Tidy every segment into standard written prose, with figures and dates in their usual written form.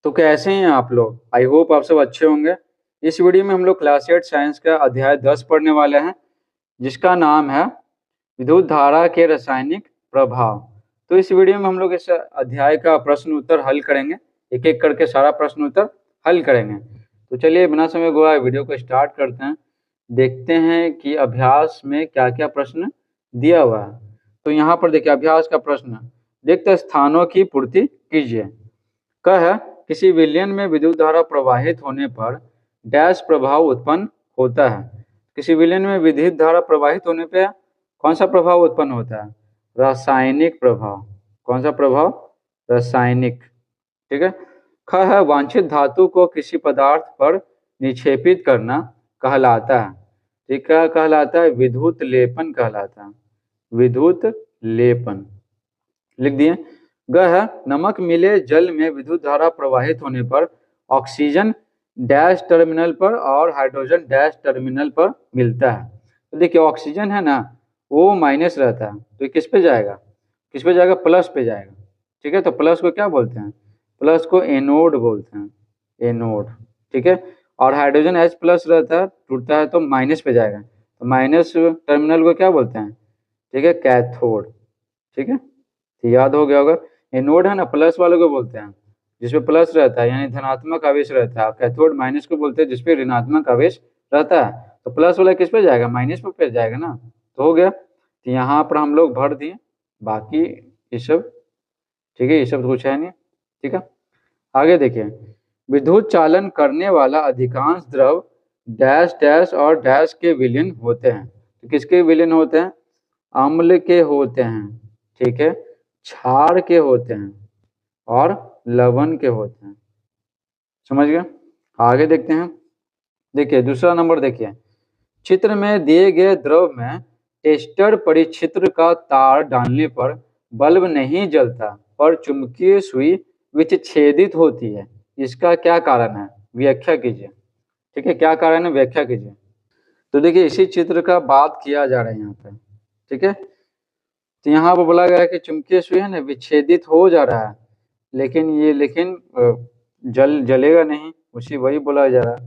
तो कैसे हैं आप लोग? आई होप आप सब अच्छे होंगे। इस वीडियो में हम लोग क्लास 8 साइंस का अध्याय 10 पढ़ने वाले हैं, जिसका नाम है विद्युत धारा के रासायनिक प्रभाव। तो इस वीडियो में हम लोग इस अध्याय का प्रश्न उत्तर हल करेंगे, एक एक करके सारा प्रश्न उत्तर हल करेंगे। तो चलिए बिना समय गवाए वीडियो को स्टार्ट करते हैं। देखते हैं कि अभ्यास में क्या क्या प्रश्न दिया हुआ है। तो यहाँ पर देखिए अभ्यास का प्रश्न, रिक्त स्थानों की पूर्ति कीजिए। क है किसी विलयन में विद्युत धारा प्रवाहित होने पर डैश प्रभाव उत्पन्न होता है। किसी विलयन में विद्युत धारा प्रवाहित होने पर कौन सा प्रभाव उत्पन्न होता है? रासायनिक प्रभाव। कौन सा प्रभाव? रासायनिक। ठीक है। ख है वांछित धातु को किसी पदार्थ पर निक्षेपित करना कहलाता है। ठीक है, कहलाता है विद्युत लेपन कहलाता है। विद्युत लेपन लिख दिए। ग है नमक मिले जल में विद्युत धारा प्रवाहित होने पर ऑक्सीजन डैश टर्मिनल पर और हाइड्रोजन डैश टर्मिनल पर मिलता है। तो देखिए ऑक्सीजन है ना, वो माइनस रहता है, तो किस पे जाएगा? किस पे जाएगा? प्लस पे जाएगा। ठीक है, तो प्लस को क्या बोलते हैं? प्लस को एनोड बोलते हैं, एनोड। ठीक है, और हाइड्रोजन H प्लस रहता है, टूटता है तो माइनस पे जाएगा, तो माइनस टर्मिनल को क्या बोलते हैं? ठीक है, कैथोड। ठीक है, तो याद हो गया होगा। एनोड है ना, प्लस वाले को बोलते हैं जिसपे प्लस रहता है, यानी धनात्मक आवेश रहता है। कैथोड माइनस को बोलते हैं जिसपे ऋणात्मक आवेश रहता है। तो प्लस वाला किस पे जाएगा? माइनस पे जाएगा ना, तो हो गया। तो यहाँ पर हम लोग भर दिए, बाकी ये सब ठीक है, ये सब कुछ है नहीं। ठीक है, आगे देखिए। विद्युत चालन करने वाला अधिकांश द्रव डैश डैश और डैश के विलयन होते हैं। तो किसके विलयन होते हैं? अम्ल के होते हैं। ठीक है, क्षार के होते हैं और लवण के होते हैं। समझ गए? आगे देखते हैं। देखिए दूसरा नंबर देखिए, चित्र में दिए गए द्रव में टेस्टर परिक्षेत्र का तार डालने पर बल्ब नहीं जलता पर चुंबकीय सुई विच्छेदित होती है, इसका क्या कारण है? व्याख्या कीजिए। ठीक है, क्या कारण है? व्याख्या कीजिए। तो देखिए इसी चित्र का बात किया जा रहा है यहाँ पे। ठीक है, तो यहाँ पर बोला गया है कि चुंबकीय सुई है ना विच्छेदित हो जा रहा है, लेकिन जलेगा नहीं, उसी वही बोला जा रहा है।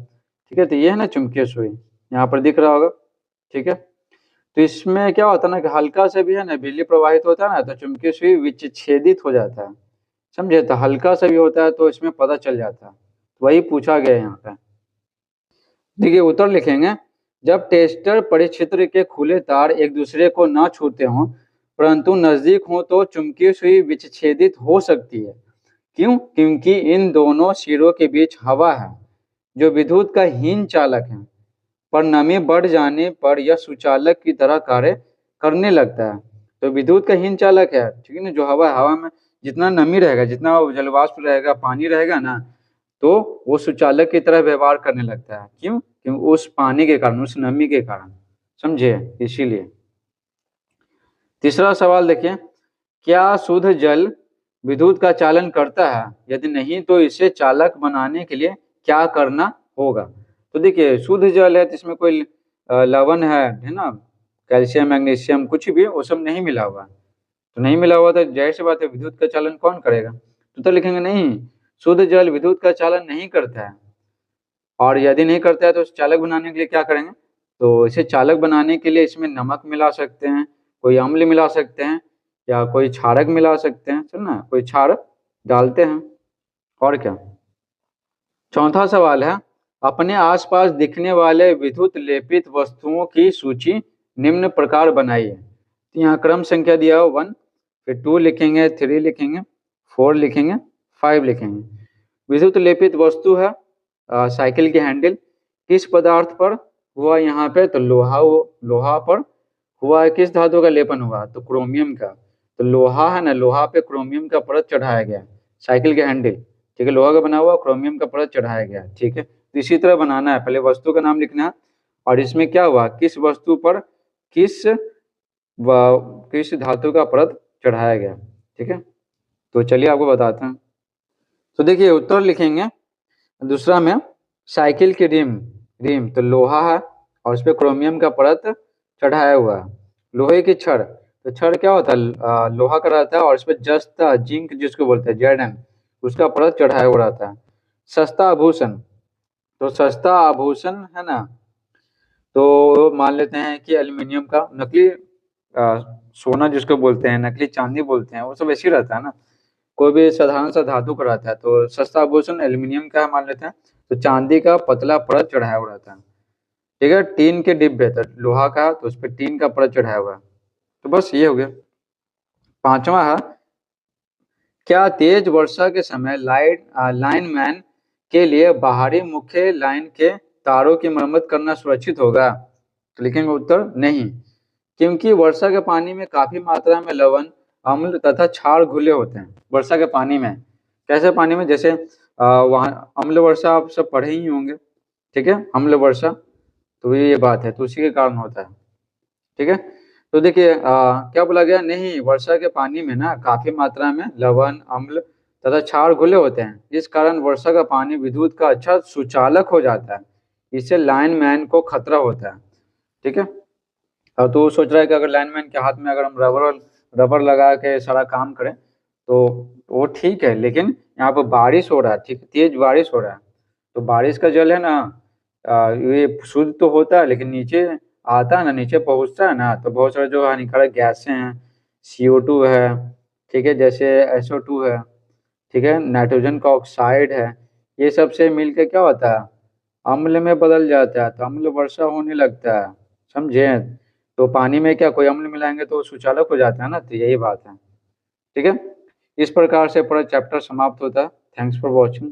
ठीक है, तो ये है ना चुंबकीय सुई, यहाँ पर दिख रहा होगा। ठीक है, तो इसमें क्या होता है ना कि हल्का से भी है ना बिजली प्रवाहित होता है ना, तो चुंबकीय सुई विच्छेदित हो जाता है। समझे? तो हल्का सा भी होता है तो इसमें पता चल जाता है, तो वही पूछा गया है यहाँ पे। देखिए उत्तर लिखेंगे, जब टेस्टर परिक्षेत्र के खुले तार एक दूसरे को न छूते हों परंतु नजदीक हो तो चुंबकीय सुई विच्छेदित हो सकती है। क्यों? क्योंकि इन दोनों सिरों के बीच हवा है जो विद्युत का हीन चालक है, पर नमी बढ़ जाने पर यह सुचालक की तरह कार्य करने लगता है। तो विद्युत का हीन चालक है, ठीक है ना, जो हवा में जितना नमी रहेगा, जितना जलवाष्प रहेगा, पानी रहेगा ना, तो वो सुचालक की तरह व्यवहार करने लगता है। क्यों? क्योंकि उस पानी के कारण, उस नमी के कारण। समझे? इसीलिए। तीसरा सवाल देखिए, क्या शुद्ध जल विद्युत का चालन करता है? यदि नहीं तो इसे चालक बनाने के लिए क्या करना होगा? तो देखिए शुद्ध जल है तो इसमें कोई लवण है ना, कैल्शियम मैग्नीशियम कुछ भी वो सब नहीं मिला हुआ, तो नहीं मिला हुआ तो जाहिर सी बात है विद्युत का चालन कौन करेगा? तो लिखेंगे नहीं, शुद्ध जल विद्युत का चालन नहीं करता है। और यदि नहीं करता है तो चालक बनाने के लिए क्या करेंगे? तो इसे चालक बनाने के लिए इसमें नमक मिला सकते हैं, कोई अम्ल मिला सकते हैं, या कोई क्षारक मिला सकते हैं। चल ना, कोई क्षारक डालते हैं, और क्या। चौथा सवाल है, अपने आसपास दिखने वाले विद्युत लेपित वस्तुओं की सूची निम्न प्रकार बनाइए। तो यहाँ क्रम संख्या दिया हो 1, फिर 2 लिखेंगे, 3 लिखेंगे, 4 लिखेंगे, 5 लिखेंगे। विद्युत लेपित वस्तु है साइकिल की हैंडल। किस पदार्थ पर हुआ यहाँ पे? तो लोहा पर हुआ है। किस धातु का लेपन हुआ? तो क्रोमियम का। तो लोहा है ना, लोहा पे क्रोमियम का परत चढ़ाया गया। साइकिल के हैंडल, ठीक है, लोहा का बना हुआ, क्रोमियम का परत चढ़ाया गया। ठीक है, तो इसी तरह बनाना है, पहले वस्तु का नाम लिखना है और इसमें क्या हुआ, किस वस्तु पर किस धातु का परत चढ़ाया गया। ठीक है, तो चलिए आपको बताते हैं। तो देखिए उत्तर लिखेंगे, दूसरा में साइकिल की रिम तो लोहा है और उस पर क्रोमियम का परत चढ़ाया हुआ है। लोहे की छड़, तो छड़ क्या होता है? लोहा का रहता है और इस पर जस्ता जिंक जिसको बोलते हैं Zn, उसका परत चढ़ाया हुआ रहता है। सस्ता आभूषण, तो सस्ता आभूषण है ना, तो मान लेते हैं कि एल्यूमिनियम का नकली सोना जिसको बोलते हैं, नकली चांदी बोलते हैं, वो सब ऐसे ही रहता है ना। कोई भी साधारण सा धातु का रहता है, तो सस्ता आभूषण एल्यूमिनियम का है मान लेते हैं, तो चांदी का पतला परत चढ़ाया हुआ रहता है। ठीक है, टीन के डिब्बे, तो लोहा का तो उस पर टीन का परत चढ़ाया हुआ है। तो बस ये हो गया। पांचवा है, क्या तेज वर्षा के समय लाइनमैन के लिए बाहरी मुख्य लाइन के तारों की मरम्मत करना सुरक्षित होगा? तो लिखेंगे उत्तर नहीं, क्योंकि वर्षा के पानी में काफी मात्रा में लवण, अम्ल तथा क्षार घुले होते हैं। वर्षा के पानी में, कैसे पानी में, जैसे वहाँ अम्ल वर्षा आप सब पढ़े ही होंगे। ठीक है, अम्ल वर्षा, तो ये बात है, तो उसी के कारण होता है। ठीक है, तो देखिए क्या बोला गया, नहीं, वर्षा के पानी में ना काफी मात्रा में लवण, अम्ल तथा क्षार घुले होते हैं, इस कारण वर्षा का पानी विद्युत का अच्छा सुचालक हो जाता है, इससे लाइनमैन को खतरा होता है। ठीक है, तो वो सोच रहा है कि अगर लाइनमैन के हाथ में अगर हम रबर रबर लगा के सारा काम करें तो वो ठीक है, लेकिन यहाँ पर बारिश हो रहा है, ठीक, तेज बारिश हो रहा है, तो बारिश का जल है ना, ये शुद्ध तो होता है, लेकिन नीचे आता है ना, नीचे पहुंचता है ना, तो बहुत सारे जो हानिकारक गैसें हैं, CO2 है, ठीक है, जैसे SO2 है, ठीक है, नाइट्रोजन का ऑक्साइड है, ये सब से मिलके क्या होता है, अम्ल में बदल जाता है, तो अम्ल वर्षा होने लगता है। समझे? तो पानी में क्या कोई अम्ल मिलाएंगे तो सुचालक हो जाता है ना, तो यही बात है। ठीक है, इस प्रकार से पूरा चैप्टर समाप्त होता है। Thanks for watching.